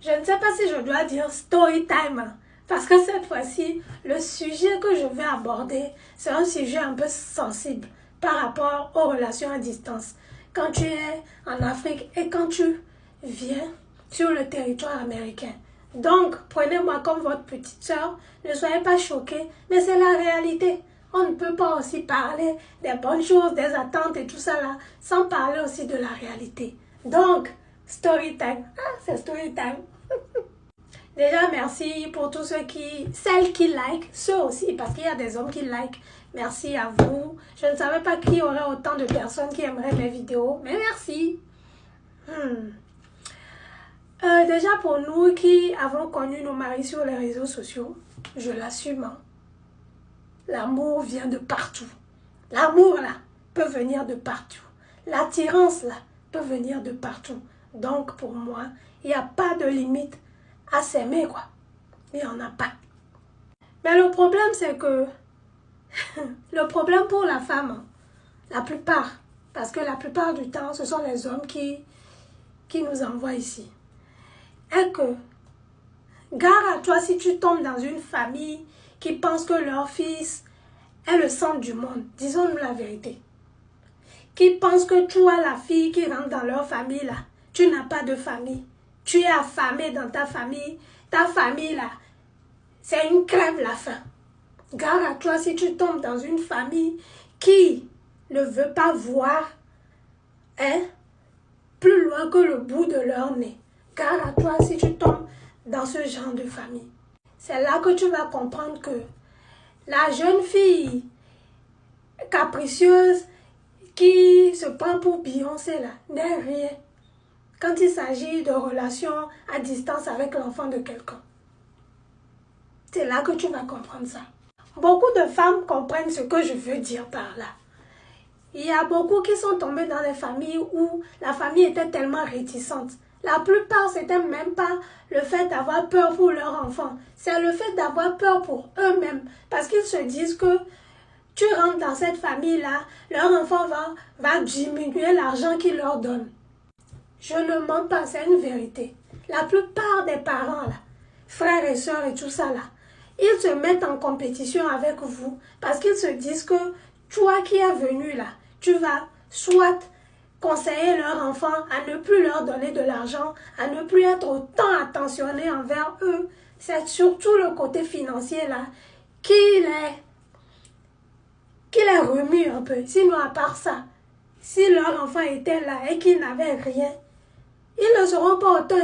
Je ne sais pas si je dois dire story time, parce que cette fois-ci, le sujet que je vais aborder, c'est un sujet un peu sensible par rapport aux relations à distance. Quand tu es en Afrique et quand tu viens sur le territoire américain. Donc, prenez-moi comme votre petite sœur, ne soyez pas choqués, mais c'est la réalité. On ne peut pas aussi parler des bonnes choses, des attentes et tout ça là, sans parler aussi de la réalité. Donc, story time. Ah, c'est story time. Déjà, merci pour tous celles qui like, ceux aussi, parce qu'il y a des hommes qui like. Merci à vous. Je ne savais pas qu'il y aurait autant de personnes qui aimeraient mes vidéos, mais merci. Déjà, pour nous qui avons connu nos maris sur les réseaux sociaux, je l'assume. L'amour vient de partout. L'amour, là, peut venir de partout. L'attirance, là, peut venir de partout. Donc, pour moi, il n'y a pas de limite à s'aimer, quoi. Il n'y en a pas. Mais le problème, c'est que le problème pour la femme, la plupart, parce que la plupart du temps, ce sont les hommes qui nous envoient ici, est que, gare à toi si tu tombes dans une famille qui pense que leur fils est le centre du monde. Disons-nous la vérité. Qui pense que toi, la fille qui rentre dans leur famille, là, tu n'as pas de famille. Tu es affamé dans ta famille. Ta famille, là, c'est une crève la faim. Gare à toi si tu tombes dans une famille qui ne veut pas voir plus loin que le bout de leur nez. Gare à toi si tu tombes dans ce genre de famille. C'est là que tu vas comprendre que la jeune fille capricieuse qui se prend pour Beyoncé là n'est rien quand il s'agit de relations à distance avec l'enfant de quelqu'un. C'est là que tu vas comprendre ça. Beaucoup de femmes comprennent ce que je veux dire par là. Il y a beaucoup qui sont tombés dans des familles où la famille était tellement réticente. La plupart, c'était même pas le fait d'avoir peur pour leur enfant. C'est le fait d'avoir peur pour eux-mêmes. Parce qu'ils se disent que tu rentres dans cette famille-là, leur enfant va diminuer l'argent qu'ils leur donnent. Je ne mens pas, c'est une vérité. La plupart des parents, là, frères et sœurs et tout ça, là, ils se mettent en compétition avec vous parce qu'ils se disent que toi qui es venu là, tu vas soit conseiller leur enfant à ne plus leur donner de l'argent, à ne plus être autant attentionné envers eux. C'est surtout le côté financier là qui les remue un peu. Sinon, à part ça, si leur enfant était là et qu'ils n'avaient rien, ils ne seront pas autant